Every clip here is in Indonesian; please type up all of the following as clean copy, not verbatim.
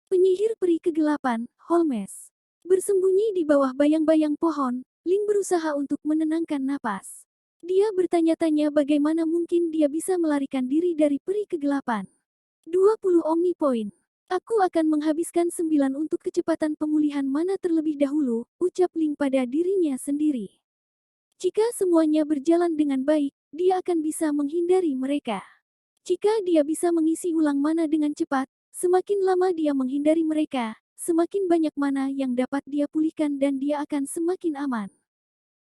Penyihir peri kegelapan, Holmes. Bersembunyi di bawah bayang-bayang pohon, Ling berusaha untuk menenangkan napas. Dia bertanya-tanya bagaimana mungkin dia bisa melarikan diri dari peri kegelapan. 20 Omni Point. Aku akan menghabiskan 9 untuk kecepatan pemulihan mana terlebih dahulu, ucap Ling pada dirinya sendiri. Jika semuanya berjalan dengan baik, dia akan bisa menghindari mereka. Jika dia bisa mengisi ulang mana dengan cepat, semakin lama dia menghindari mereka, semakin banyak mana yang dapat dia pulihkan dan dia akan semakin aman.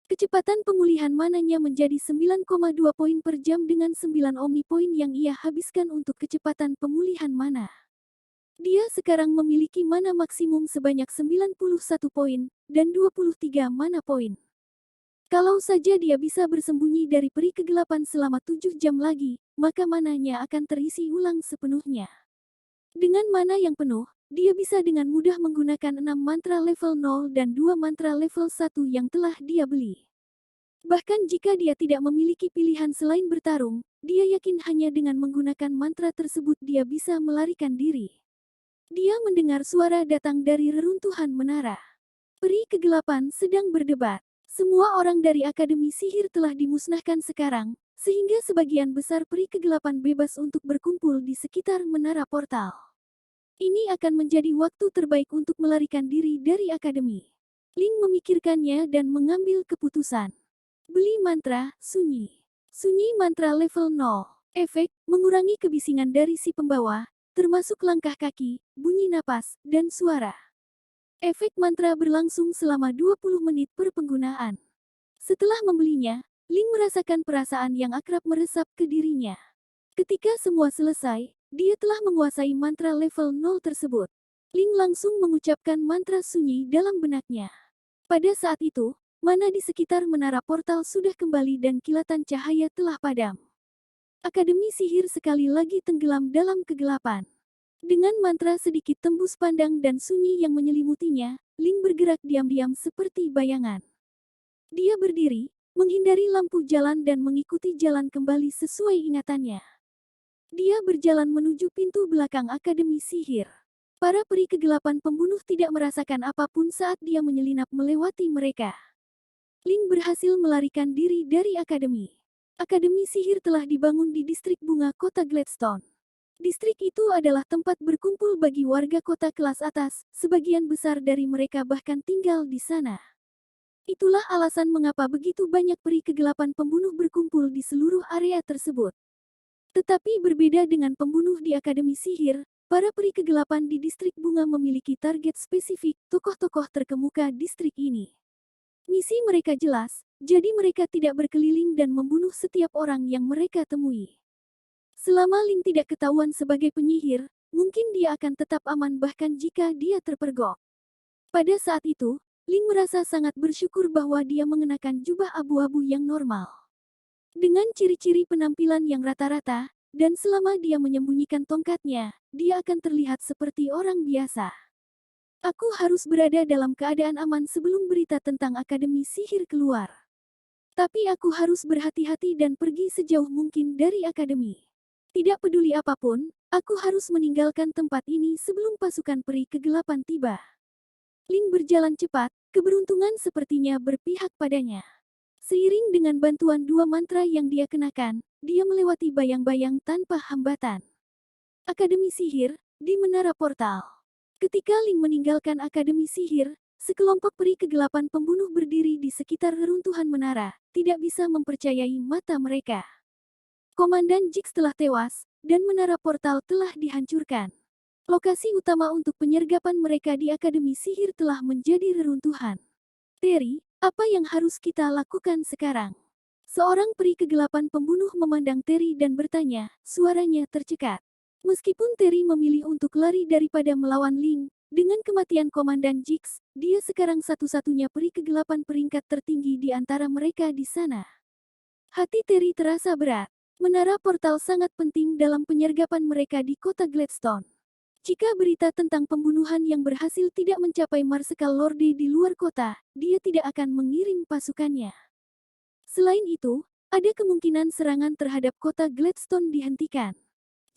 Kecepatan pemulihan mananya menjadi 9,2 poin per jam dengan 9 omni poin yang ia habiskan untuk kecepatan pemulihan mana. Dia sekarang memiliki mana maksimum sebanyak 91 poin, dan 23 mana poin. Kalau saja dia bisa bersembunyi dari peri kegelapan selama 7 jam lagi, maka mananya akan terisi ulang sepenuhnya. Dengan mana yang penuh, dia bisa dengan mudah menggunakan 6 mantra level 0 dan 2 mantra level 1 yang telah dia beli. Bahkan jika dia tidak memiliki pilihan selain bertarung, dia yakin hanya dengan menggunakan mantra tersebut dia bisa melarikan diri. Dia mendengar suara datang dari reruntuhan menara. Peri kegelapan sedang berdebat. Semua orang dari Akademi Sihir telah dimusnahkan sekarang, sehingga sebagian besar peri kegelapan bebas untuk berkumpul di sekitar menara portal. Ini akan menjadi waktu terbaik untuk melarikan diri dari Akademi. Ling memikirkannya dan mengambil keputusan. Beli mantra, sunyi. Sunyi mantra level 0. Efek, mengurangi kebisingan dari si pembawa, termasuk langkah kaki, bunyi napas, dan suara. Efek mantra berlangsung selama 20 menit per penggunaan. Setelah membelinya, Ling merasakan perasaan yang akrab meresap ke dirinya. Ketika semua selesai, dia telah menguasai mantra level 0 tersebut. Ling langsung mengucapkan mantra sunyi dalam benaknya. Pada saat itu, mana di sekitar menara portal sudah kembali dan kilatan cahaya telah padam. Akademi sihir sekali lagi tenggelam dalam kegelapan. Dengan mantra sedikit tembus pandang dan sunyi yang menyelimutinya, Ling bergerak diam-diam seperti bayangan. Dia berdiri, menghindari lampu jalan dan mengikuti jalan kembali sesuai ingatannya. Dia berjalan menuju pintu belakang Akademi Sihir. Para peri kegelapan pembunuh tidak merasakan apapun saat dia menyelinap melewati mereka. Ling berhasil melarikan diri dari Akademi. Akademi Sihir telah dibangun di distrik bunga kota Gladstone. Distrik itu adalah tempat berkumpul bagi warga kota kelas atas, sebagian besar dari mereka bahkan tinggal di sana. Itulah alasan mengapa begitu banyak peri kegelapan pembunuh berkumpul di seluruh area tersebut. Tetapi berbeda dengan pembunuh di Akademi Sihir, para peri kegelapan di distrik bunga memiliki target spesifik, tokoh-tokoh terkemuka distrik ini. Misi mereka jelas, jadi mereka tidak berkeliling dan membunuh setiap orang yang mereka temui. Selama Ling tidak ketahuan sebagai penyihir, mungkin dia akan tetap aman bahkan jika dia terpergok. Pada saat itu, Ling merasa sangat bersyukur bahwa dia mengenakan jubah abu-abu yang normal. Dengan ciri-ciri penampilan yang rata-rata, dan selama dia menyembunyikan tongkatnya, dia akan terlihat seperti orang biasa. Aku harus berada dalam keadaan aman sebelum berita tentang Akademi Sihir keluar. Tapi aku harus berhati-hati dan pergi sejauh mungkin dari Akademi. Tidak peduli apapun, aku harus meninggalkan tempat ini sebelum pasukan peri kegelapan tiba. Ling berjalan cepat, keberuntungan sepertinya berpihak padanya. Seiring dengan bantuan 2 mantra yang dia kenakan, dia melewati bayang-bayang tanpa hambatan. Akademi Sihir, di Menara Portal. Ketika Ling meninggalkan Akademi Sihir, sekelompok peri kegelapan pembunuh berdiri di sekitar reruntuhan menara, tidak bisa mempercayai mata mereka. Komandan Jix telah tewas, dan menara portal telah dihancurkan. Lokasi utama untuk penyergapan mereka di Akademi Sihir telah menjadi reruntuhan. Terry, apa yang harus kita lakukan sekarang? Seorang peri kegelapan pembunuh memandang Terry dan bertanya, suaranya tercekat. Meskipun Terry memilih untuk lari daripada melawan Ling, dengan kematian Komandan Jix, dia sekarang satu-satunya peri kegelapan peringkat tertinggi di antara mereka di sana. Hati Terry terasa berat. Menara portal sangat penting dalam penyergapan mereka di kota Gladstone. Jika berita tentang pembunuhan yang berhasil tidak mencapai Marsekal Lorde di luar kota, dia tidak akan mengirim pasukannya. Selain itu, ada kemungkinan serangan terhadap kota Gladstone dihentikan.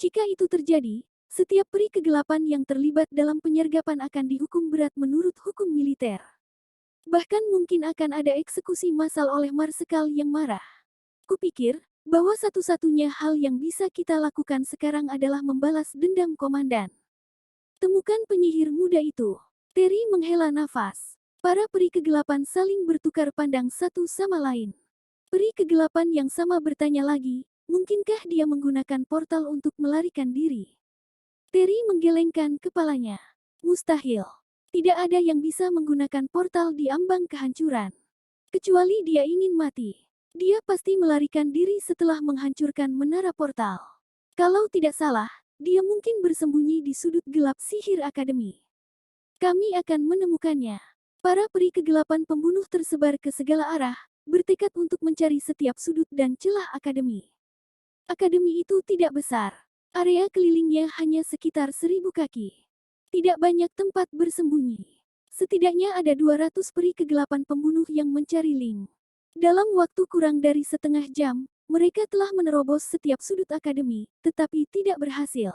Jika itu terjadi, Setiap peri kegelapan yang terlibat dalam penyergapan akan dihukum berat menurut hukum militer. Bahkan mungkin akan ada eksekusi massal oleh marsekal yang marah. Kupikir bahwa satu-satunya hal yang bisa kita lakukan sekarang adalah membalas dendam komandan. Temukan penyihir muda itu. Terry menghela nafas. Para peri kegelapan saling bertukar pandang satu sama lain. Peri kegelapan yang sama bertanya lagi, mungkinkah dia menggunakan portal untuk melarikan diri? Terry menggelengkan kepalanya. Mustahil. Tidak ada yang bisa menggunakan portal di ambang kehancuran. Kecuali dia ingin mati. Dia pasti melarikan diri setelah menghancurkan menara portal. Kalau tidak salah, dia mungkin bersembunyi di sudut gelap sihir akademi. Kami akan menemukannya. Para peri kegelapan pembunuh tersebar ke segala arah, bertekad untuk mencari setiap sudut dan celah akademi. Akademi itu tidak besar. Area kelilingnya hanya sekitar 1000 kaki. Tidak banyak tempat bersembunyi. Setidaknya ada 200 peri kegelapan pembunuh yang mencari Ling. Dalam waktu kurang dari setengah jam, mereka telah menerobos setiap sudut akademi, tetapi tidak berhasil.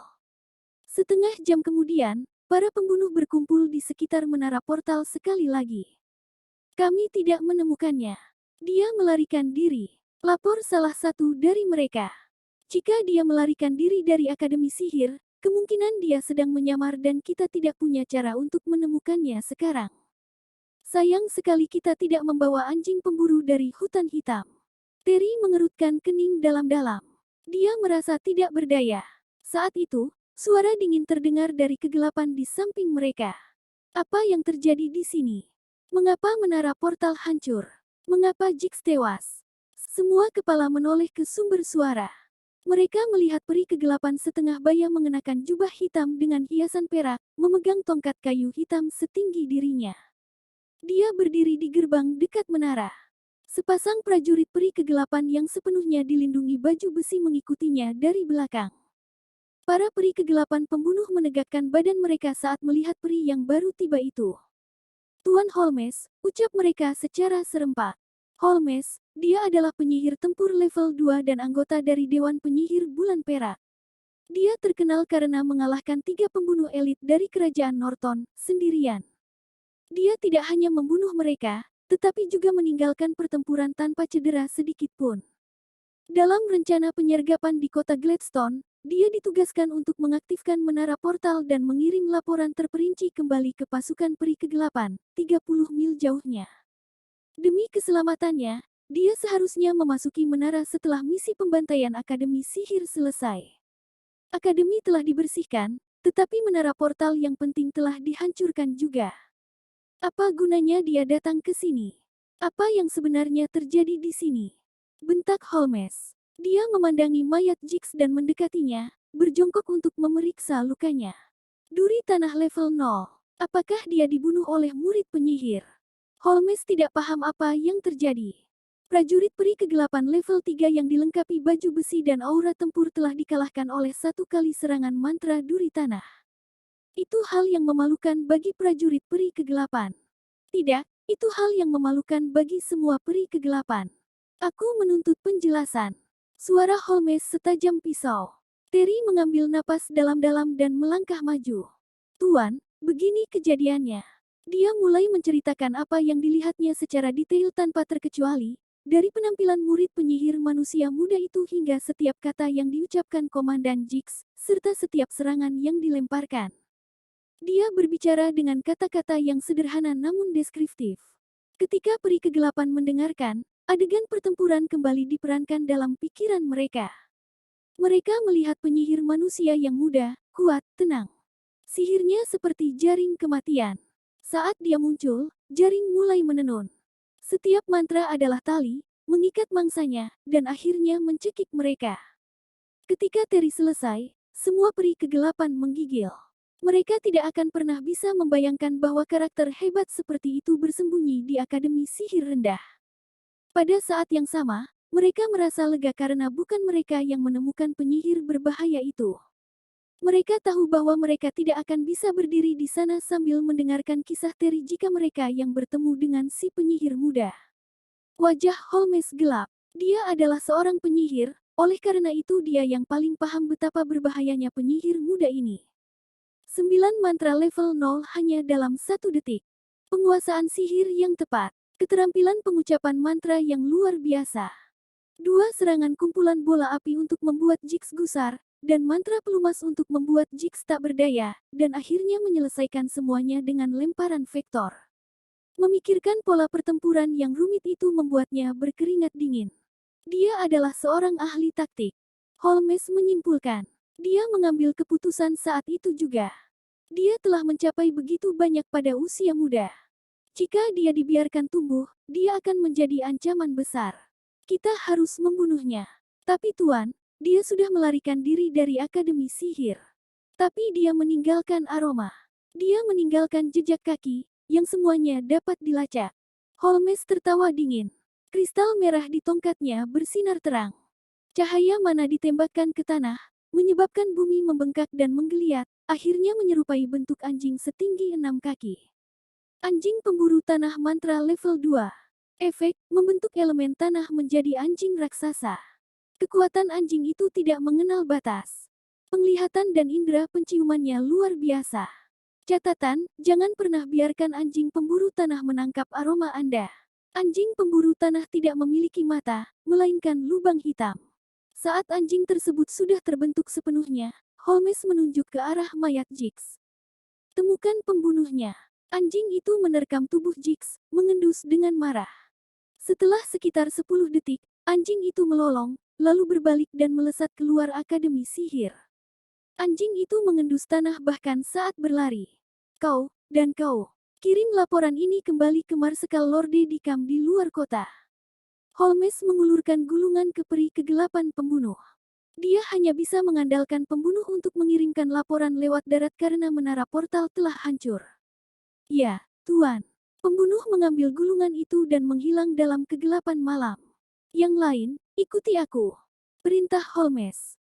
Setengah jam kemudian, para pembunuh berkumpul di sekitar menara portal sekali lagi. Kami tidak menemukannya. Dia melarikan diri. Lapor salah satu dari mereka. Jika dia melarikan diri dari Akademi Sihir, kemungkinan dia sedang menyamar dan kita tidak punya cara untuk menemukannya sekarang. Sayang sekali kita tidak membawa anjing pemburu dari hutan hitam. Terry mengerutkan kening dalam-dalam. Dia merasa tidak berdaya. Saat itu, suara dingin terdengar dari kegelapan di samping mereka. Apa yang terjadi di sini? Mengapa menara portal hancur? Mengapa Jix tewas? Semua kepala menoleh ke sumber suara. Mereka melihat peri kegelapan setengah baya mengenakan jubah hitam dengan hiasan perak, memegang tongkat kayu hitam setinggi dirinya. Dia berdiri di gerbang dekat menara. Sepasang prajurit peri kegelapan yang sepenuhnya dilindungi baju besi mengikutinya dari belakang. Para peri kegelapan pembunuh menegakkan badan mereka saat melihat peri yang baru tiba itu. Tuan Holmes, ucap mereka secara serempak. Holmes, dia adalah penyihir tempur level 2 dan anggota dari Dewan Penyihir Bulan Perak. Dia terkenal karena mengalahkan 3 pembunuh elit dari Kerajaan Norton, sendirian. Dia tidak hanya membunuh mereka, tetapi juga meninggalkan pertempuran tanpa cedera sedikit pun. Dalam rencana penyergapan di kota Gladstone, dia ditugaskan untuk mengaktifkan menara portal dan mengirim laporan terperinci kembali ke pasukan peri kegelapan, 30 mil jauhnya. Demi keselamatannya, dia seharusnya memasuki menara setelah misi pembantaian Akademi Sihir selesai. Akademi telah dibersihkan, tetapi menara portal yang penting telah dihancurkan juga. Apa gunanya dia datang ke sini? Apa yang sebenarnya terjadi di sini? Bentak Holmes. Dia memandangi mayat Jix dan mendekatinya, berjongkok untuk memeriksa lukanya. Duri tanah level 0. Apakah dia dibunuh oleh murid penyihir? Holmes tidak paham apa yang terjadi. Prajurit peri kegelapan level 3 yang dilengkapi baju besi dan aura tempur telah dikalahkan oleh satu kali serangan mantra duri tanah. Itu hal yang memalukan bagi prajurit peri kegelapan. Tidak, itu hal yang memalukan bagi semua peri kegelapan. Aku menuntut penjelasan. Suara Holmes setajam pisau. Terry mengambil napas dalam-dalam dan melangkah maju. Tuan, begini kejadiannya. Dia mulai menceritakan apa yang dilihatnya secara detail tanpa terkecuali, dari penampilan murid penyihir manusia muda itu hingga setiap kata yang diucapkan Komandan Jix, serta setiap serangan yang dilemparkan. Dia berbicara dengan kata-kata yang sederhana namun deskriptif. Ketika peri kegelapan mendengarkan, adegan pertempuran kembali diperankan dalam pikiran mereka. Mereka melihat penyihir manusia yang muda, kuat, tenang. Sihirnya seperti jaring kematian. Saat dia muncul, jaring mulai menenun. Setiap mantra adalah tali, mengikat mangsanya, dan akhirnya mencekik mereka. Ketika Terry selesai, semua peri kegelapan menggigil. Mereka tidak akan pernah bisa membayangkan bahwa karakter hebat seperti itu bersembunyi di Akademi Sihir Rendah. Pada saat yang sama, mereka merasa lega karena bukan mereka yang menemukan penyihir berbahaya itu. Mereka tahu bahwa mereka tidak akan bisa berdiri di sana sambil mendengarkan kisah Terry jika mereka yang bertemu dengan si penyihir muda. Wajah Holmes gelap. Dia adalah seorang penyihir, Oleh karena itu dia yang paling paham betapa berbahayanya penyihir muda ini. 9 mantra level 0 hanya dalam 1 detik. Penguasaan sihir yang tepat. Keterampilan pengucapan mantra yang luar biasa. 2 serangan kumpulan bola api untuk membuat Jigs gusar, dan mantra pelumas untuk membuat Jigs tak berdaya, dan akhirnya menyelesaikan semuanya dengan lemparan vektor. Memikirkan pola pertempuran yang rumit itu membuatnya berkeringat dingin. Dia adalah seorang ahli taktik. Holmes menyimpulkan. Dia mengambil keputusan saat itu juga. Dia telah mencapai begitu banyak pada usia muda. Jika dia dibiarkan tumbuh, dia akan menjadi ancaman besar. Kita harus membunuhnya. Tapi Tuan, dia sudah melarikan diri dari Akademi Sihir. Tapi dia meninggalkan aroma. Dia meninggalkan jejak kaki, yang semuanya dapat dilacak. Holmes tertawa dingin. Kristal merah di tongkatnya bersinar terang. Cahaya mana ditembakkan ke tanah, menyebabkan bumi membengkak dan menggeliat, akhirnya menyerupai bentuk anjing setinggi 6 kaki. Anjing pemburu tanah mantra level 2. Efek, membentuk elemen tanah menjadi anjing raksasa. Kekuatan anjing itu tidak mengenal batas. Penglihatan dan indera penciumannya luar biasa. Catatan, jangan pernah biarkan anjing pemburu tanah menangkap aroma Anda. Anjing pemburu tanah tidak memiliki mata, melainkan lubang hitam. Saat anjing tersebut sudah terbentuk sepenuhnya, Holmes menunjuk ke arah mayat Jigs. Temukan pembunuhnya. Anjing itu menerkam tubuh Jigs, mengendus dengan marah. Setelah sekitar 10 detik, anjing itu melolong, lalu berbalik dan melesat keluar Akademi Sihir. Anjing itu mengendus tanah bahkan saat berlari. Kau, dan kau. Kirim laporan ini kembali ke Marsekal Lorde Dikam di luar kota. Holmes mengulurkan gulungan ke peri kegelapan pembunuh. Dia hanya bisa mengandalkan pembunuh untuk mengirimkan laporan lewat darat karena menara portal telah hancur. Ya, Tuan. Pembunuh mengambil gulungan itu dan menghilang dalam kegelapan malam. Yang lain, ikuti aku. Perintah Holmes.